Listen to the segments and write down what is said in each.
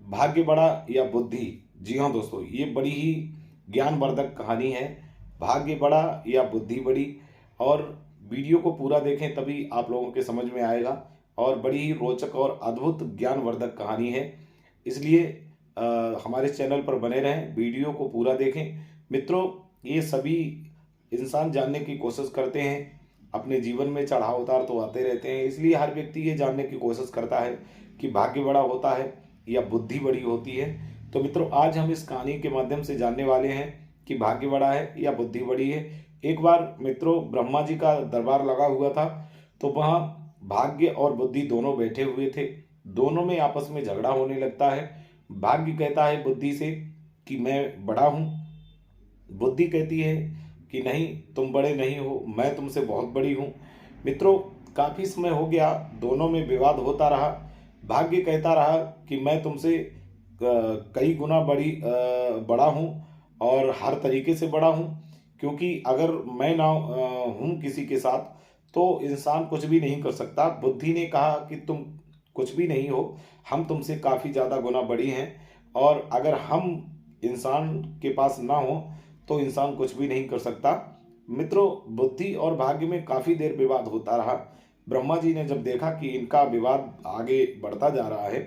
भाग्य बड़ा या बुद्धि। जी हाँ दोस्तों, ये बड़ी ही ज्ञानवर्धक कहानी है। भाग्य बड़ा या बुद्धि बड़ी। और वीडियो को पूरा देखें तभी आप लोगों के समझ में आएगा। और बड़ी ही रोचक और अद्भुत ज्ञानवर्धक कहानी है, इसलिए हमारे चैनल पर बने रहें, वीडियो को पूरा देखें। मित्रों, ये सभी इंसान जानने की कोशिश करते हैं। अपने जीवन में चढ़ाव उतार तो आते रहते हैं, इसलिए हर व्यक्ति ये जानने की कोशिश करता है कि भाग्य बड़ा होता है या बुद्धि बड़ी होती है। तो मित्रों, आज हम इस कहानी के माध्यम से जानने वाले हैं कि भाग्य बड़ा है या बुद्धि बड़ी है। एक बार मित्रों, ब्रह्मा जी का दरबार लगा हुआ था, तो वहाँ भाग्य और बुद्धि दोनों बैठे हुए थे। दोनों में आपस में झगड़ा होने लगता है। भाग्य कहता है बुद्धि से कि मैं बड़ा हूँ। बुद्धि कहती है कि नहीं, तुम बड़े नहीं हो, मैं तुमसे बहुत बड़ी हूँ। मित्रों, काफ़ी समय हो गया, दोनों में विवाद होता रहा। भाग्य कहता रहा कि मैं तुमसे कई गुना बड़ा हूँ और हर तरीके से बड़ा हूँ, क्योंकि अगर मैं ना हूँ किसी के साथ तो इंसान कुछ भी नहीं कर सकता। बुद्धि ने कहा कि तुम कुछ भी नहीं हो, हम तुमसे काफ़ी ज़्यादा गुना बड़ी हैं, और अगर हम इंसान के पास ना हो तो इंसान कुछ भी नहीं कर सकता। मित्रों, बुद्धि और भाग्य में काफ़ी देर विवाद होता रहा। ब्रह्मा जी ने जब देखा कि इनका विवाद आगे बढ़ता जा रहा है,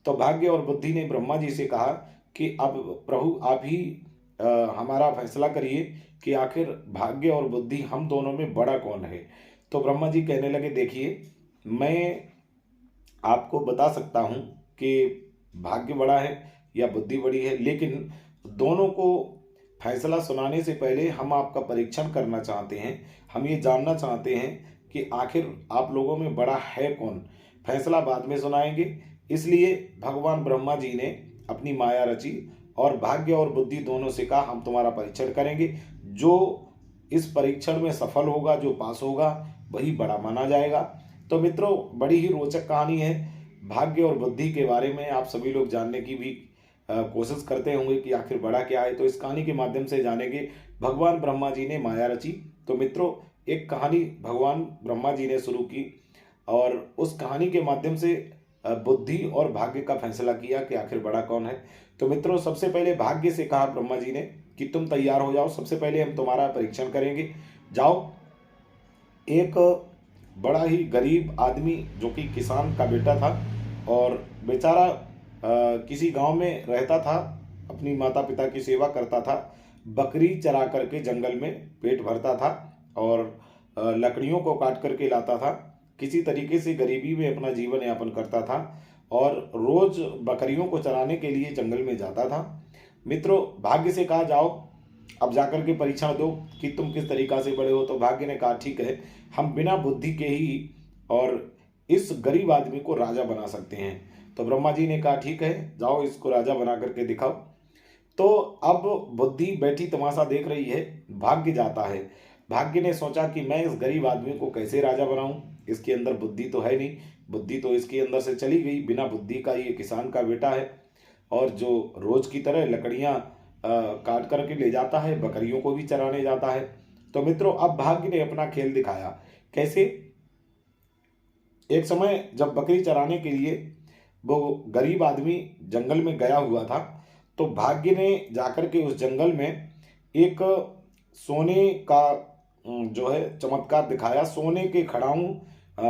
तो भाग्य और बुद्धि ने ब्रह्मा जी से कहा कि अब प्रभु आप ही हमारा फैसला करिए कि आखिर भाग्य और बुद्धि हम दोनों में बड़ा कौन है। तो ब्रह्मा जी कहने लगे, देखिए, मैं आपको बता सकता हूँ कि भाग्य बड़ा है या बुद्धि बड़ी है, लेकिन दोनों को फैसला सुनाने से पहले हम आपका परीक्षण करना चाहते हैं। हम ये जानना चाहते हैं कि आखिर आप लोगों में बड़ा है कौन। फैसला बाद में सुनाएंगे। इसलिए भगवान ब्रह्मा जी ने अपनी माया रची और भाग्य और बुद्धि दोनों से कहा, हम तुम्हारा परीक्षण करेंगे। जो इस परीक्षण में सफल होगा, जो पास होगा, वही बड़ा माना जाएगा। तो मित्रों, बड़ी ही रोचक कहानी है। भाग्य और बुद्धि के बारे में आप सभी लोग जानने की भी कोशिश करते होंगे कि आखिर बड़ा क्या है, तो इस कहानी के माध्यम से जानेंगे। भगवान ब्रह्मा जी ने माया रची। तो मित्रों, एक कहानी भगवान ब्रह्मा जी ने शुरू की और उस कहानी के माध्यम से बुद्धि और भाग्य का फैसला किया कि आखिर बड़ा कौन है। तो मित्रों, सबसे पहले भाग्य से कहा ब्रह्मा जी ने कि तुम तैयार हो जाओ, सबसे पहले हम तुम्हारा परीक्षण करेंगे। जाओ। एक बड़ा ही गरीब आदमी जो कि किसान का बेटा था और बेचारा किसी गांव में रहता था, अपनी माता पिता की सेवा करता था, बकरी चरा करके जंगल में पेट भरता था और लकड़ियों को काट करके लाता था। किसी तरीके से गरीबी में अपना जीवन यापन करता था और रोज बकरियों को चराने के लिए जंगल में जाता था। मित्रों, भाग्य से कहा, जाओ अब जाकर के परीक्षण दो कि तुम किस तरीका से बड़े हो। तो भाग्य ने कहा, ठीक है, हम बिना बुद्धि के ही और इस गरीब आदमी को राजा बना सकते हैं। तो ब्रह्मा जी ने कहा, ठीक है, जाओ इसको राजा बना करके दिखाओ। तो अब बुद्धि बैठी तमाशा देख रही है, भाग्य जाता है। भाग्य ने सोचा कि मैं इस गरीब आदमी को कैसे राजा बनाऊं, इसके अंदर बुद्धि तो है नहीं, बुद्धि तो इसके अंदर से चली गई। बिना बुद्धि का ये किसान का बेटा है और जो रोज की तरह लकड़ियां काट करके ले जाता है, बकरियों को भी चराने जाता है। तो मित्रों, अब भाग्य ने अपना खेल दिखाया। कैसे? एक समय जब बकरी चराने के लिए वो गरीब आदमी जंगल में गया हुआ था, तो भाग्य ने जाकर के उस जंगल में एक सोने का जो है चमत्कार दिखाया। सोने के खड़ाऊं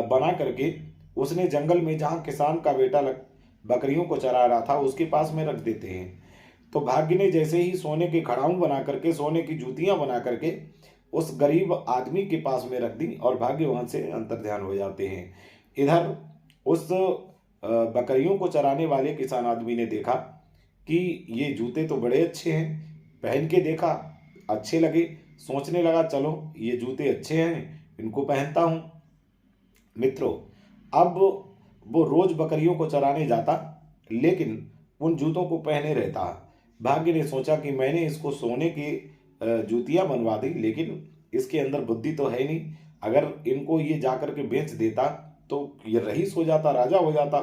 बना करके उसने जंगल में जहाँ किसान का बेटा बकरियों को चरा रहा था उसके पास में रख देते हैं। तो भाग्य ने जैसे ही सोने के खड़ाऊं बना करके, सोने की जूतियां बना करके उस गरीब आदमी के पास में रख दी और भाग्य वहां से अंतर्ध्यान हो जाते हैं। इधर उस बकरियों को चराने वाले किसान आदमी ने देखा कि ये जूते तो बड़े अच्छे हैं, पहन के देखा, अच्छे लगे, सोचने लगा चलो ये जूते अच्छे हैं, इनको पहनता हूँ। मित्रों, अब वो रोज बकरियों को चराने जाता, लेकिन उन जूतों को पहने रहता। भाग्य ने सोचा कि मैंने इसको सोने की जूतियां बनवा दी, लेकिन इसके अंदर बुद्धि तो है नहीं। अगर इनको ये जाकर के बेच देता तो ये रईस हो जाता, राजा हो जाता,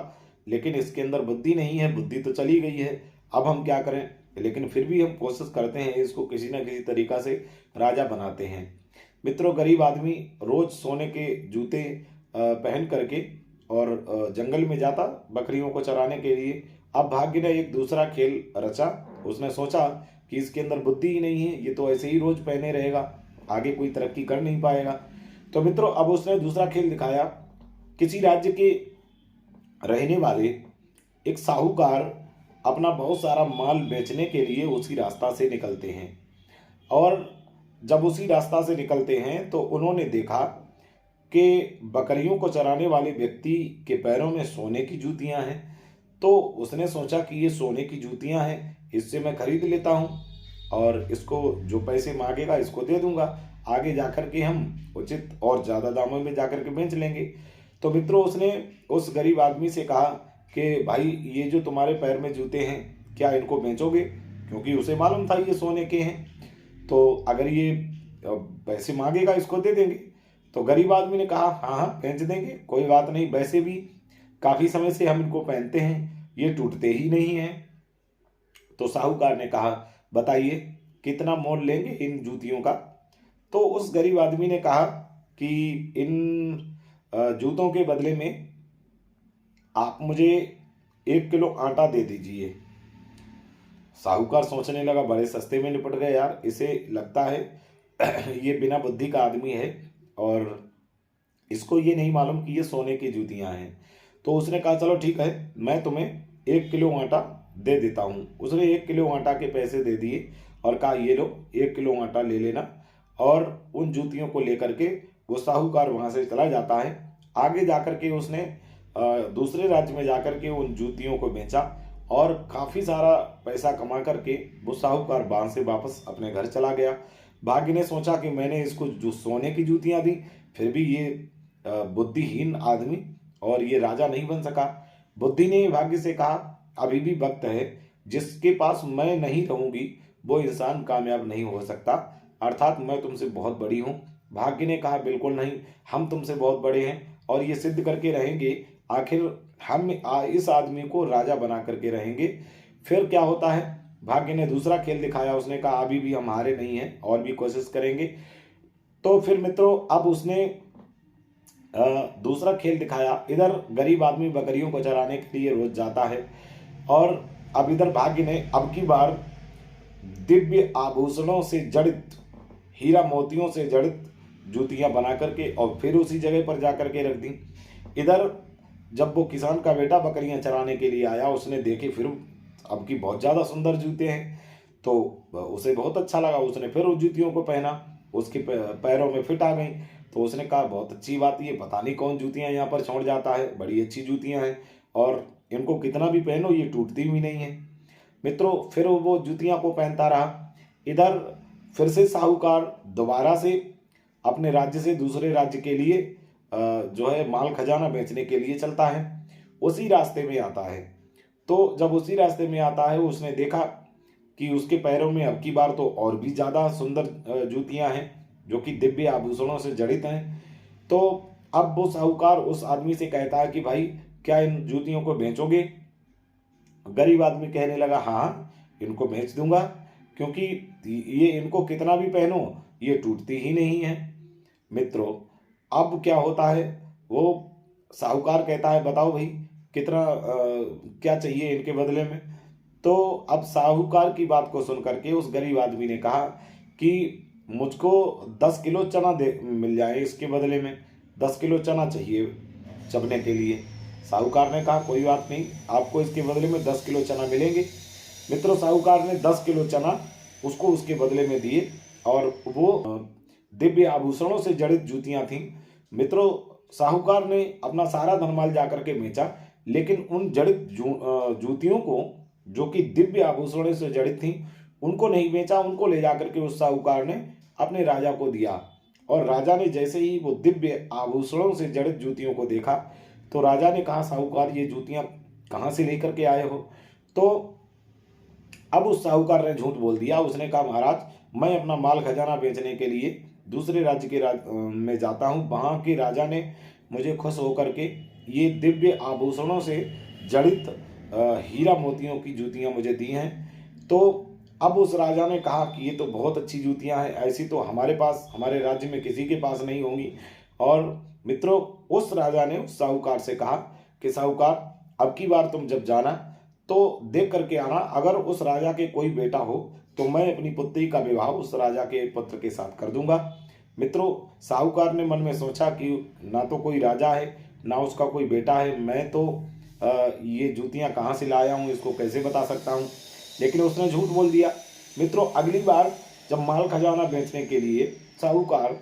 लेकिन इसके अंदर बुद्धि नहीं है, बुद्धि तो चली गई है। अब हम क्या करें? लेकिन फिर भी हम कोशिश करते हैं, इसको किसी ना किसी तरीका से राजा बनाते हैं। मित्रों, गरीब आदमी रोज सोने के जूते पहन करके और जंगल में जाता बकरियों को चराने के लिए अब भाग्य ने एक दूसरा खेल रचा। उसने सोचा कि इसके अंदर बुद्धि ही नहीं है, ये तो ऐसे ही रोज पहने रहेगा, आगे कोई तरक्की कर नहीं पाएगा। तो मित्रों अब उसने दूसरा खेल दिखाया। किसी राज्य के रहने वाले एक साहूकार अपना बहुत सारा माल बेचने के लिए उसी रास्ता से निकलते हैं, और जब उसी रास्ता से निकलते हैं तो उन्होंने देखा कि बकरियों को चराने वाले व्यक्ति के पैरों में सोने की जूतियां हैं। तो उसने सोचा कि ये सोने की जूतियां हैं, इससे मैं खरीद लेता हूँ और इसको जो पैसे मांगेगा इसको दे दूंगा, आगे जाकर के हम उचित और ज़्यादा दामों में जाकर के बेच लेंगे। तो मित्रों उसने उस गरीब आदमी से कहा कि भाई ये जो तुम्हारे पैर में जूते हैं क्या इनको बेचोगे, क्योंकि उसे मालूम था ये सोने के हैं, तो अगर ये पैसे मांगेगा इसको दे देंगे। तो गरीब आदमी ने कहा हाँ हाँ बेच देंगे, कोई बात नहीं, वैसे भी काफ़ी समय से हम इनको पहनते हैं, ये टूटते ही नहीं हैं। तो साहूकार ने कहा बताइए कितना मोल लेंगे इन जूतियों का। तो उस गरीब आदमी ने कहा कि इन जूतों के बदले में आप मुझे 1 किलो आटा दे दीजिए। साहूकार सोचने लगा बड़े सस्ते में निपट गए यार, इसे लगता है ये बिना बुद्धि का आदमी है और इसको ये नहीं मालूम कि ये सोने की जूतियां हैं। तो उसने कहा चलो ठीक है, मैं तुम्हें 1 किलो आटा दे देता हूँ। उसने 1 किलो आटा के पैसे दे दिए और कहा ये लो 1 किलो आटा ले लेना, और उन जूतियों को लेकर के वो साहूकार वहाँ से चला जाता है। आगे जाकर के उसने दूसरे राज्य में जाकर के उन जूतियों को बेचा और काफ़ी सारा पैसा कमा करके वो साहूकार बांध से वापस अपने घर चला गया। भाग्य ने सोचा कि मैंने इसको जो सोने की जूतियां दी, फिर भी ये बुद्धिहीन आदमी और ये राजा नहीं बन सका। बुद्धि ने भाग्य से कहा अभी भी वक्त है, जिसके पास मैं नहीं रहूंगी वो इंसान कामयाब नहीं हो सकता, अर्थात मैं तुमसे बहुत बड़ी हूँ। भाग्य ने कहा बिल्कुल नहीं, हम तुमसे बहुत बड़े हैं और ये सिद्ध करके रहेंगे, आखिर हम इस आदमी को राजा बना करके रहेंगे। फिर क्या होता है, भाग्य ने दूसरा खेल दिखाया। उसने कहा अभी भी हम हारे नहीं हैं और भी कोशिश करेंगे। तो फिर मित्रों अब उसने दूसरा खेल दिखाया। इधर गरीब आदमी बकरियों को चराने के लिए रोज जाता है और अब इधर भाग्य ने अब की बार दिव्य आभूषणों से जड़ित, हीरा मोतियों से जड़ित जूतियां बना करके और फिर उसी जगह पर जा करके रख दी। इधर जब वो किसान का बेटा बकरियां चराने के लिए आया, उसने देखे फिर अब की बहुत ज़्यादा सुंदर जूते हैं, तो उसे बहुत अच्छा लगा। उसने फिर उस जूतियों को पहना, उसके पैरों में फिट आ गई। तो उसने कहा बहुत अच्छी बात, ये पता नहीं कौन जूतियां यहाँ पर छोड़ जाता है, बड़ी अच्छी जूतियां हैं और इनको कितना भी पहनो ये टूटती भी नहीं है। मित्रों फिर वो जूतियां को पहनता रहा। इधर फिर से साहूकार दोबारा से अपने राज्य से दूसरे राज्य के लिए जो है माल खजाना बेचने के लिए चलता है। उसी रास्ते में आता है। तो जब उसी रास्ते में आता है उसने देखा कि उसके पैरों में अब की बार तो और भी ज़्यादा सुंदर जूतियां हैं जो कि दिव्य आभूषणों से जड़ित हैं। तो अब वो साहूकार उस आदमी से कहता है कि भाई क्या इन जूतियों को बेचोगे। गरीब आदमी कहने लगा हाँ इनको बेच दूंगा, क्योंकि ये इनको कितना भी पहनो ये टूटती ही नहीं है। मित्रों अब क्या होता है, वो साहूकार कहता है बताओ भाई कितना क्या चाहिए इनके बदले में। तो अब साहूकार की बात को सुन करके उस गरीब आदमी ने कहा कि मुझको 10 किलो चना दे मिल जाए, इसके बदले में 10 किलो चना चाहिए चबने के लिए। साहूकार ने कहा कोई बात नहीं, आपको इसके बदले में 10 किलो चना मिलेंगे। मित्रों साहूकार ने 10 किलो चना उसको उसके बदले में दिए और वो दिव्य आभूषणों से जड़ित जूतियां थीं। मित्रों साहूकार ने अपना सारा धनमाल जाकर के बेचा, लेकिन उन जड़ित जूतियों को जो कि दिव्य आभूषणों से जड़ित थीं उनको नहीं बेचा, उनको ले जाकर के उस साहूकार ने अपने राजा को दिया। और राजा ने जैसे ही वो दिव्य आभूषणों से जड़ित जूतियों को देखा तो राजा ने कहा साहूकार ये जूतियां कहाँ से लेकर के आए हो। तो अब उस साहूकार ने झूठ बोल दिया। उसने कहा महाराज मैं अपना माल खजाना बेचने के लिए दूसरे राज्य के में जाता हूँ, वहाँ के राजा ने मुझे खुश होकर के ये दिव्य आभूषणों से जड़ित हीरा मोतियों की जूतियाँ मुझे दी हैं। तो अब उस राजा ने कहा कि ये तो बहुत अच्छी जूतियाँ हैं, ऐसी तो हमारे पास हमारे राज्य में किसी के पास नहीं होंगी। और मित्रों उस राजा ने उस साहूकार से कहा कि साहूकार अब की बार तुम जब जाना तो देख करके आना, अगर उस राजा के कोई बेटा हो तो मैं अपनी पुत्री का विवाह उस राजा के पुत्र के साथ कर दूंगा। मित्रों, साहूकार ने मन में सोचा कि ना तो कोई राजा है ना उसका कोई बेटा है, मैं तो ये जूतियां कहाँ से लाया हूँ, इसको कैसे बता सकता हूँ। लेकिन उसने झूठ बोल दिया। मित्रों, अगली बार जब माल खजाना बेचने के लिए साहूकार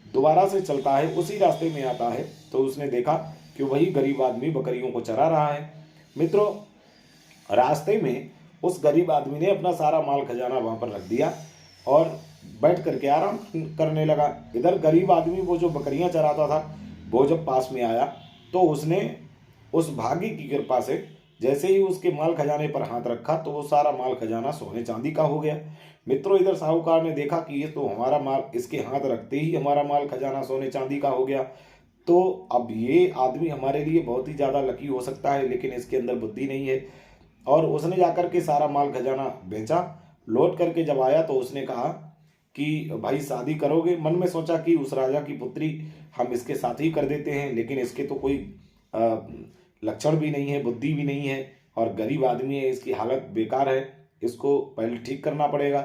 दोबारा से चलता है, उसी रास्ते में आता है, तो उसने देखा कि वही गरीब आदमी बकरियों को चरा रहा है। मित्रों, रास्ते में उस गरीब आदमी ने अपना सारा माल खजाना वहां पर रख दिया और बैठ करके आराम करने लगा। इधर गरीब आदमी वो जो बकरियां चराता था, वो जब पास में आया तो उसने उस भाग्य की कृपा से जैसे ही उसके माल खजाने पर हाथ रखा तो वो सारा माल खजाना सोने चांदी का हो गया। मित्रों, इधर साहूकार ने देखा कि ये तो हमारा माल, इसके हाथ रखते ही हमारा माल खजाना सोने चांदी का हो गया, तो अब ये आदमी हमारे लिए बहुत ही ज़्यादा लकी हो सकता है, लेकिन इसके अंदर बुद्धि नहीं है। और उसने जाकर के सारा माल खजाना बेचा। लौट करके जब आया तो उसने कहा कि भाई शादी करोगे? मन में सोचा कि उस राजा की पुत्री हम इसके साथ ही कर देते हैं, लेकिन इसके तो कोई लक्षण भी नहीं है, बुद्धि भी नहीं है और गरीब आदमी है, इसकी हालत बेकार है, इसको पहले ठीक करना पड़ेगा।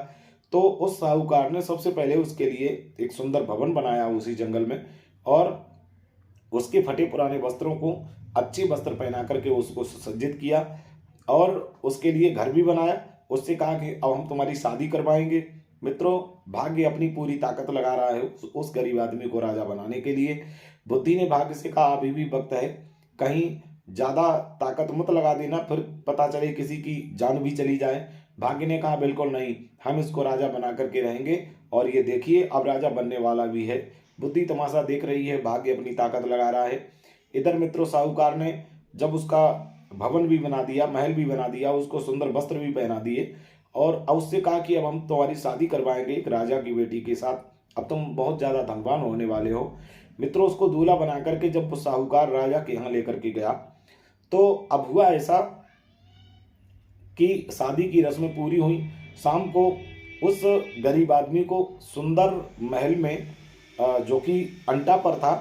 तो उस साहूकार ने सबसे पहले उसके लिए एक सुंदर भवन बनाया उसी जंगल में और उसके फटे पुराने वस्त्रों को अच्छे वस्त्र पहना करके उसको सुसज्जित किया और उसके लिए घर भी बनाया। उससे कहा कि अब हम तुम्हारी शादी करवाएंगे। मित्रों, भाग्य अपनी पूरी ताकत लगा रहा है उस गरीब आदमी को राजा बनाने के लिए। बुद्धि ने भाग्य से कहा अभी भी वक्त है, कहीं ज्यादा ताकत मत लगा देना, फिर पता चले किसी की जान भी चली जाए। भाग्य ने कहा बिल्कुल नहीं, हम इसको राजा बना करके रहेंगे और ये देखिए अब राजा बनने वाला भी है। बुद्धि तमाशा देख रही है, भाग्य अपनी ताकत लगा रहा है। इधर मित्रों, साहूकार ने जब उसका भवन भी बना दिया, महल भी बना दिया, उसको सुंदर वस्त्र भी पहना दिए और उससे कहा कि अब हम तुम्हारी शादी करवाएंगे एक राजा की बेटी के साथ, अब तुम बहुत ज्यादा धनवान होने वाले हो। मित्रों, उसको दूल्हा बना करके जब साहूकार राजा के यहाँ लेकर के गया तो अब हुआ ऐसा कि शादी की रस्में पूरी हुई। शाम को उस गरीब आदमी को सुंदर महल में जो कि अंटा पर था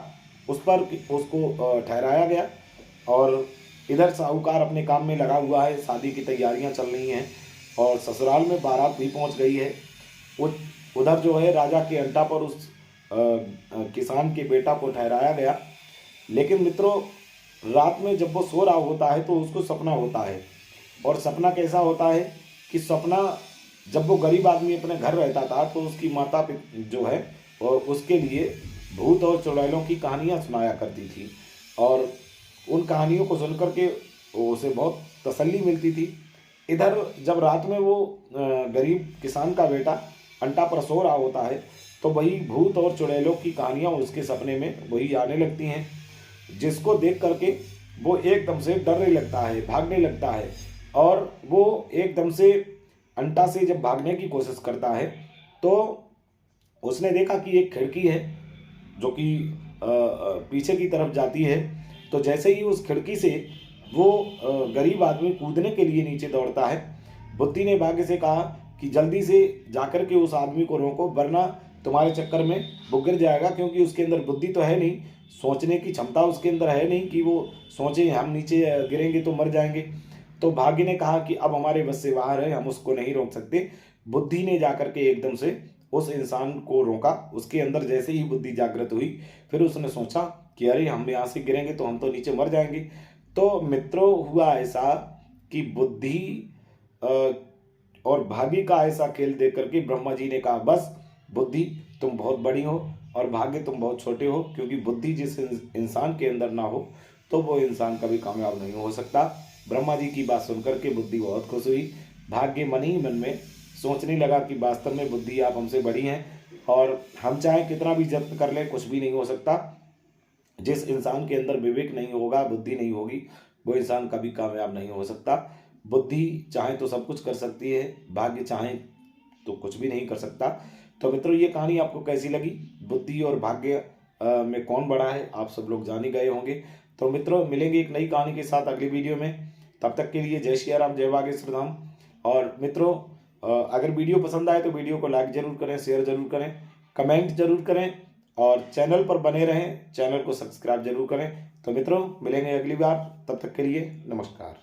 उस पर उसको ठहराया गया और इधर साहूकार अपने काम में लगा हुआ है, शादी की तैयारियां चल रही हैं और ससुराल में बारात भी पहुंच गई है। उधर जो है राजा के अंटा पर उस किसान के बेटा को ठहराया गया। लेकिन मित्रों, रात में जब वो सो रहा होता है तो उसको सपना होता है और सपना कैसा होता है कि सपना जब वो गरीब आदमी अपने घर रहता था तो उसकी माता जो है और उसके लिए भूत और चुड़ैलों की कहानियां सुनाया करती थी और उन कहानियों को सुनकर के उसे बहुत तसल्ली मिलती थी। इधर जब रात में वो गरीब किसान का बेटा अंटा पर सो रहा होता है तो वही भूत और चुड़ैलों की कहानियां उसके सपने में वही आने लगती हैं, जिसको देख करके वो एकदम से डरने लगता है, भागने लगता है और वो एकदम से अंटा से जब भागने की कोशिश करता है तो उसने देखा कि एक खिड़की है जो कि पीछे की तरफ जाती है। तो जैसे ही उस खिड़की से वो गरीब आदमी कूदने के लिए नीचे दौड़ता है, बुद्धि ने भाग्य से कहा कि जल्दी से जाकर के उस आदमी को रोको, वरना तुम्हारे चक्कर में वो गिर जाएगा, क्योंकि उसके अंदर बुद्धि तो है नहीं, सोचने की क्षमता उसके अंदर है नहीं कि वो सोचे हम नीचे गिरेंगे तो मर जाएंगे। तो भाग्य ने कहा कि अब हमारे बस से बाहर है, हम उसको नहीं रोक सकते। बुद्धि ने जाकर के एकदम से उस इंसान को रोका। उसके अंदर जैसे ही बुद्धि जागृत हुई, फिर उसने सोचा कि अरे हम यहाँ से गिरेंगे तो हम तो नीचे मर जाएंगे। तो मित्रों, हुआ ऐसा कि बुद्धि और भाग्य का ऐसा खेल देख करके ब्रह्मा जी ने कहा बस बुद्धि तुम बहुत बड़ी हो और भाग्य तुम बहुत छोटे हो, क्योंकि बुद्धि जिस इंसान के अंदर ना हो तो वो इंसान कभी कामयाब नहीं हो सकता। ब्रह्मा जी की बात सुनकर के बुद्धि बहुत खुश हुई। भाग्य मन ही मन में सोचने लगा कि वास्तव में बुद्धि आप हमसे बड़ी हैं और हम चाहे कितना भी जब्त कर लें कुछ भी नहीं हो सकता। जिस इंसान के अंदर विवेक नहीं होगा, बुद्धि नहीं होगी, वो इंसान कभी कामयाब नहीं हो सकता। बुद्धि चाहे तो सब कुछ कर सकती है, भाग्य चाहे तो कुछ भी नहीं कर सकता। तो मित्रों, ये कहानी आपको कैसी लगी? बुद्धि और भाग्य में कौन बड़ा है, आप सब लोग जान ही गए होंगे। तो मित्रों, मिलेंगे एक नई कहानी के साथ अगली वीडियो में। तब तक के लिए जय श्री राम, जय बागेश्वर धाम। और मित्रों, अगर वीडियो पसंद आए तो वीडियो को लाइक जरूर करें, शेयर जरूर करें, कमेंट जरूर करें और चैनल पर बने रहें, चैनल को सब्सक्राइब जरूर करें। तो मित्रों, मिलेंगे अगली बार, तब तक के लिए नमस्कार।